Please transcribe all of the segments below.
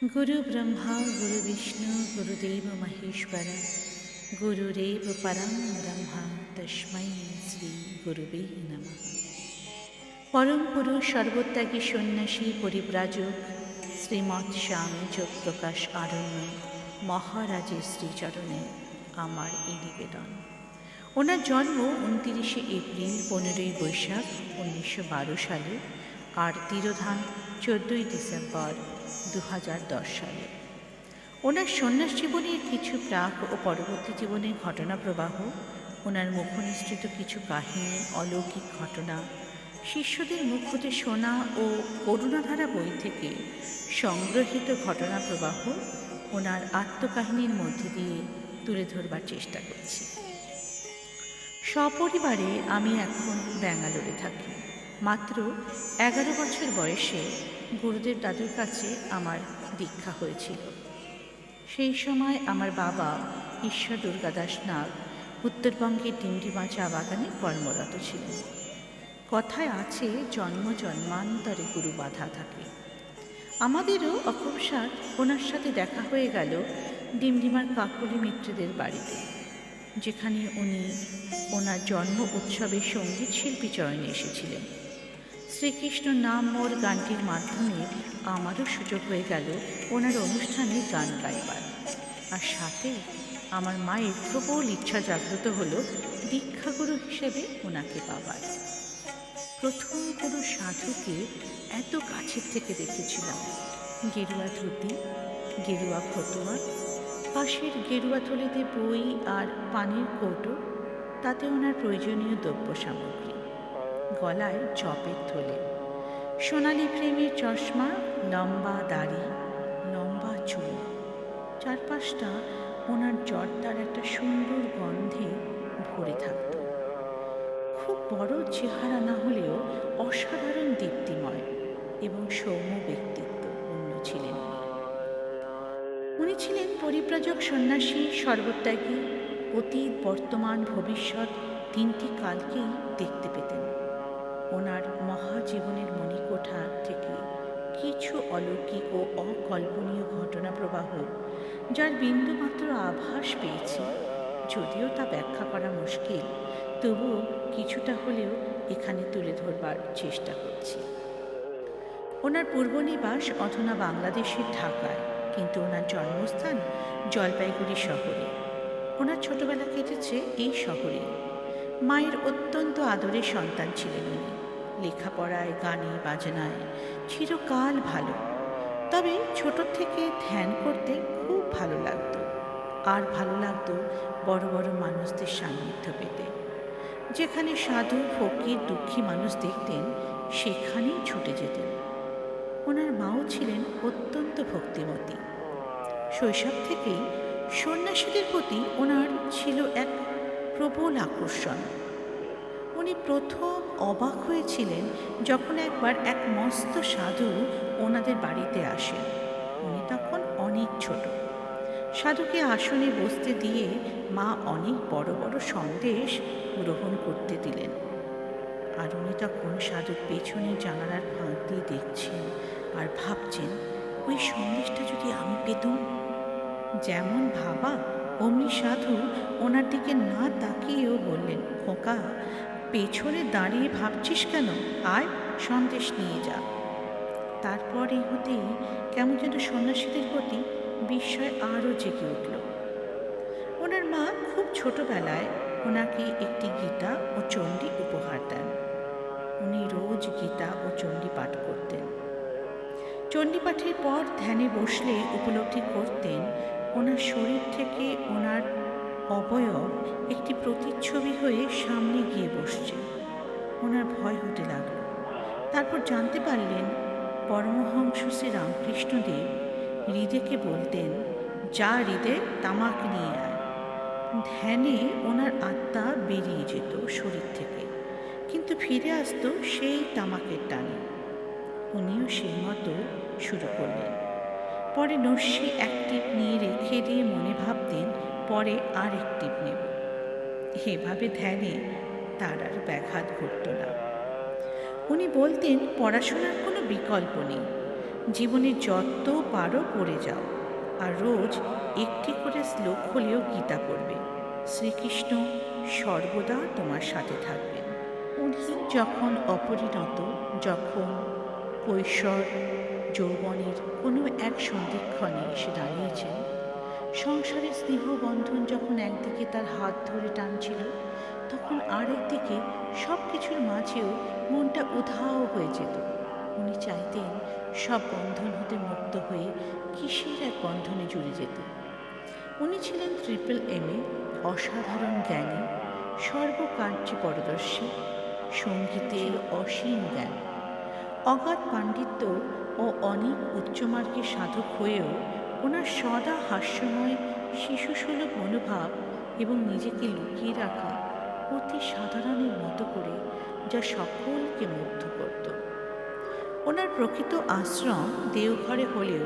गुरु ब्रह्मा गुरु विष्णु गुरुदेव महेश्वर गुरुरेव परम ब्रह्मा तस्मै श्री गुरुवे नमः। परम पुरुष सर्वत्यागी सन्यासी परिव्राजक श्रीमৎ स्वामी जगप्रकाश आरण्य महाराजेर श्रीचरणे आमार এই নিবেদন। ওনার জন্ম 29 এপ্রিল 15 বৈশাখ 1912 সালে আর তিরোধান 14 ডিসেম্বর 2010 সালে। ওনার সন্ন্যাস জীবনের কিছু প্রাক ও পরবর্তী জীবনের ঘটনা প্রবাহ, ওনার মুখনিসৃত কিছু কাহিনী, অলৌকিক ঘটনা, শিষ্যদের মুখ হতে শোনা ও করুণাধারা বই থেকে সংগ্রহীত ঘটনা প্রবাহ ওনার আত্মকাহিনীর মধ্যে দিয়ে তুলে ধরবার চেষ্টা করছি। সপরিবারে আমি এখন ব্যাঙ্গালোরে থাকি। মাত্র 11 বছর বয়সে গুরুদেব দাদুর কাছে আমার দীক্ষা হয়েছিল। সেই সময় আমার বাবা ঈশ্বর দুর্গাদাস নাগ উত্তরবঙ্গের ডিমডিমা চা বাগানে কর্মরত ছিলেন। কথায় আছে, জন্ম জন্মান্তরে গুরু বাধা থাকে। আমাদেরও অকস্মাৎ ওনার সাথে দেখা হয়ে গেল ডিমডিমার কাকলি মিত্রদের বাড়িতে, যেখানে উনি ওনার জন্ম উৎসবে সঙ্গীত শিল্পী চয়নে এসেছিলেন। শ্রীকৃষ্ণ নাম মোর গানটির মাধ্যমে আমারও সুযোগ হয়ে গেল ওনার অনুষ্ঠানে গান গাইবার। আর সাথে আমার মায়ের প্রবল ইচ্ছা জাগ্রত হলো দীক্ষাগুরু হিসেবে ওনাকে পাবার। প্রথম কোনো সাধুকে এত কাছের থেকে দেখেছিলাম। গেরুয়া ধুতি, গেরুয়া ফতুয়া, পাশের গেরুয়া থলিতে বই আর পানির কৌটো, তাতে ওনার প্রয়োজনীয় দ্রব্য সামগ্রী, গলায় জপের থলে, সোনালি ফ্রেমের চশমা, লম্বা দাড়ি, লম্বা চুল, চারপাশটা ওনার জর্দার একটা সুন্দর গন্ধে ভরে থাকত। খুব বড় চেহারা না হলেও অসাধারণ দীপ্তিময় এবং সৌম্য ব্যক্তিত্ব পূর্ণ ছিলেন। উনি ছিলেন পরিব্রাজক সন্ন্যাসী, সর্বত্যাগী, অতীত, বর্তমান, ভবিষ্যৎ তিনটি কালকেই দেখতে পেতেন। ওনার মহাজীবনের মণিকোঠা থেকে কিছু অলৌকিক ও অকল্পনীয় ঘটনা প্রবাহ, যার বিন্দুমাত্র আভাস পেয়েছি, যদিও তা ব্যাখ্যা করা মুশকিল, তবুও কিছুটা হলেও এখানে তুলে ধরবার চেষ্টা করছি। ওনার পূর্বনিবাস অধুনা বাংলাদেশের ঢাকায়, কিন্তু ওনার জন্মস্থান জলপাইগুড়ি শহরে। ওনার ছোটবেলা কেটেছে এই শহরেই। মায়ের অত্যন্ত আদরের সন্তান ছিলেন উনি। লেখাপড়ায়, গানে, বাজনায় চিরকাল ভালো। তবে ছোট থেকে ধ্যান করতে খুব ভালো লাগতো। আর ভালো লাগতো বড় বড় মানুষদের সান্নিধ্য পেতে। যেখানে সাধু, ফকির, দুঃখী মানুষ দেখতেন, সেখানেই ছুটে যেতেন। ওনার মাও ছিলেন অত্যন্ত ভক্তিমতী। শৈশব থেকেই সন্ন্যাসীদের প্রতি ওনার ছিল এক প্রবল আকর্ষণ। উনি প্রথম অবাক হয়েছিলেন যখন একবার এক মস্ত সাধু ওনাদের বাড়িতে আসেন। উনি তখন অনেক ছোট। সাধুকে আসনে বসতে দিয়ে মা অনেক বড় বড় সন্দেশ গ্রহণ করতে দিলেন। আর উনি তখন সাধুর পেছনে জানালার ফাঁক দিয়ে দেখছেন আর ভাবছেন, ওই সন্দেশটা যদি আমি পেতুম। যেমন ভাবা অমনি সাধু ওনার দিকে না তাকিয়েও বললেন, খোকা, পেছনে দাঁড়িয়ে ভাবছিস কেন? আয়, সন্দেশ নিয়ে যা। তারপর এই হতেই কেমন যেন সন্ন্যাসীদের প্রতি বিস্ময় আরও জেগে উঠল। ওনার মা খুব ছোটবেলায় ওনাকে একটি গীতা ও চণ্ডী উপহার দেন। উনি রোজ গীতা ও চণ্ডী পাঠ করতেন। চণ্ডী পাঠের পর ধ্যানে বসলে উপলব্ধি করতেন ওনার শরীর থেকে ওনার অবয়ব একটি প্রতিচ্ছবি হয়ে সামনে গিয়ে বসছে। ওনার ভয় হতে লাগল। তারপর জানতে পারলেন পরমহংস শ্রী রামকৃষ্ণদেব হৃদেকে বলতেন, যা হৃদে তামাক নিয়ে আয়। ধ্যানে ওনার আত্মা বেরিয়ে যেত শরীর থেকে, কিন্তু ফিরে আসতো সেই তামাকের টানে। উনিও সেই মতো শুরু করলেন। পরে নস্যি এক টিপ নিয়ে রেখে দিয়ে মনে ভাবতেন, পরে আর এক টিপ নেব। এভাবে ধ্যানে তার আর ব্যাঘাত ঘটত না। উনি বলতেন, পড়াশোনার কোনো বিকল্প নেই। জীবনে যত পারো পড়ে যাও, আর রোজ একটি করে শ্লোক হলেও গীতা পড়বে। শ্রীকৃষ্ণ সর্বদা তোমার সাথে থাকবেন। উনি যখন অপরিণত, যখন কৈশোর যৌবনের কোনো এক সন্ধিক্ষণে এসে দাঁড়িয়েছেন, সংসারের স্নেহ বন্ধন যখন একদিকে তার হাত ধরে টানছিল, তখন আরেকদিকে সব কিছুর মাঝেও মনটা উধাও হয়ে যেত। উনি চাইতেন সব বন্ধন হতে মুক্ত হয়ে কিসের এক বন্ধনে জুড়ে যেত। উনি ছিলেন MA, অসাধারণ জ্ঞানী, সর্বকার্যে পারদর্শী, সঙ্গীতের অসীম জ্ঞান, অগাধ পাণ্ডিত্য ও অনেক উচ্চমার্গের সাধক হয়েও ওনার সদা হাস্যময় শিশুসুলভ মনোভাব এবং নিজেকে লুকিয়ে রাখা অতি সাধারণের মতো করে, যা সকলকে মুগ্ধ করত। ওনার প্রকৃত আশ্রম দেওঘরে হলেও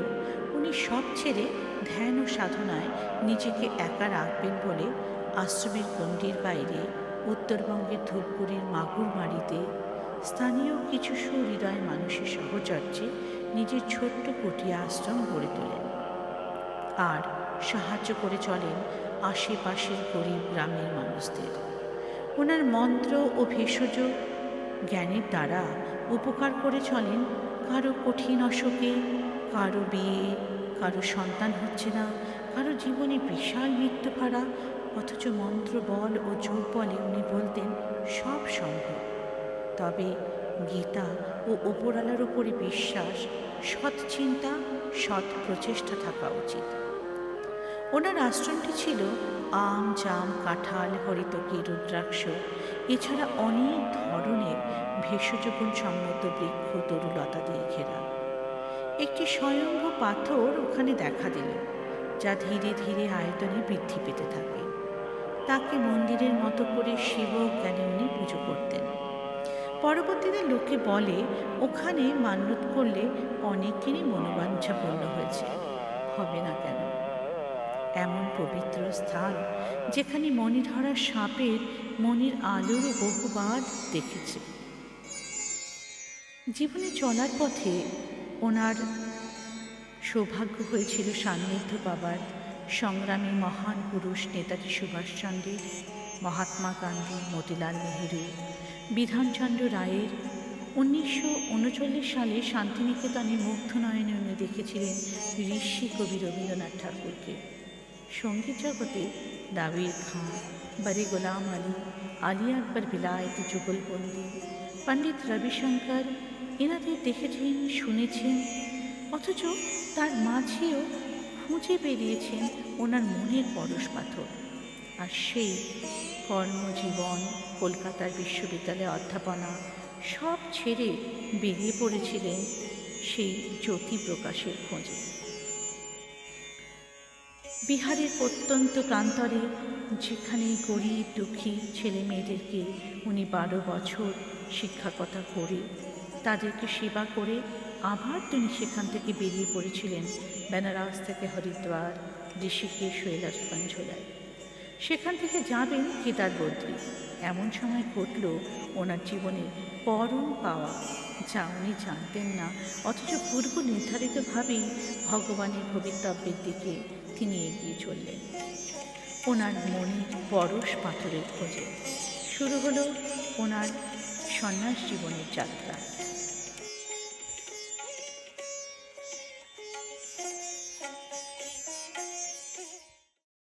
উনি সব ছেড়ে ধ্যান ও সাধনায় নিজেকে একা রাখবেন বলে আশ্রমের গণ্ডির বাইরে উত্তরবঙ্গের ধূপগুড়ির মাগুরমারিতে স্থানীয় কিছু সুহৃদয় মানুষের সহচর্যে নিজের ছোট্ট কুটির আশ্রম গড়ে তোলেন আর সাহায্য করে চলেন আশেপাশের গরিব গ্রামের মানুষদের। ওনার মন্ত্র ও ভেষজ জ্ঞানের দ্বারা উপকার করে চলেন কারো কঠিন অসুখে, কারো বিয়ে, কারো সন্তান হচ্ছে না, কারো জীবনে বিশাল মৃত্যু ভাড়া, অথচ মন্ত্র বল ও যোগ বলে উনি বলতেন সব সম্ভব। তবে গীতা ও ওপরওয়ালার উপরে বিশ্বাস, সৎ চিন্তা, সৎ প্রচেষ্টা থাকা উচিত। ওনার আশ্রমটি ছিল আম, জাম, কাঁঠাল, হরিতকি, রুদ্রাক্ষ, এছাড়া অনেক ধরনের ভেষজ গুণসম্মত বৃক্ষ তরুলতা দিয়ে ঘেরা। একটি স্বয়ম্ভু পাথর ওখানে দেখা দিল, যা ধীরে ধীরে আয়তনে বৃদ্ধি পেতে থাকে। তাকে মন্দিরের মতো করে শিব জ্ঞানে উনি পুজো করতেন। পরবর্তীতে লোকে বলে ওখানে মান্যত করলে অনেকেরই মনোবাঞ্ছা পূর্ণ হয়েছে। হবে না কেন? এমন পবিত্র স্থান যেখানে মণিধরা সাপের মনির আলোরও বহুবার দেখেছে। জীবনে চলার পথে ওনার সৌভাগ্য হয়েছিল সান্নিধ্য পাবার সংগ্রামী মহান পুরুষ নেতাজি সুভাষচন্দ্রের, মহাত্মা গান্ধী, মতিলাল নেহেরু, বিধানচন্দ্র রায়ের। 1939 সালে শান্তিনিকেতনে মুগ্ধ নয়নে উনি দেখেছিলেন ঋষি কবি রবীন্দ্রনাথ ঠাকুরকে। সঙ্গীত জগতে দাবির খাঁ, বরে গোলাম আলী, আলী আকবর বিলায়তি যুগলবন্দি, পণ্ডিত রবিশঙ্কর, এনাদের দেখেছেন, শুনেছেন, অথচ তার মাঝেও খুঁজে বেরিয়েছেন ওনার মনের পরশ পাথর। আর সেই কর্মজীবন, কলকাতার বিশ্ববিদ্যালয়ে অধ্যাপনা সব ছেড়ে বেরিয়ে পড়েছিলেন সেই জ্যোতি প্রকাশের খোঁজে। বিহারের প্রত্যন্ত প্রান্তরে, যেখানে গরিব দুঃখী ছেলে মেয়েদেরকে উনি 12 বছর শিক্ষকতা করে তাদেরকে সেবা করে আবার তিনি সেখান থেকে বেরিয়ে পড়েছিলেন বেনারস থেকে হরিদ্বার, ঋষিকেশ, কৈলাসঞ্চলায়। সেখান থেকে যাবেন কেদার বদ্রী। এমন সময় ঘটল ওনার জীবনে পরম পাওয়া, যা উনি জানতেন না, অথচ পূর্ব নির্ধারিতভাবেই ভগবানের ভবিতব্যের দিকে তিনি এগিয়ে চললেন। ওনার মনে পরশ পাথরের খোঁজে শুরু হলো ওনার সন্ন্যাস জীবনের যাত্রা।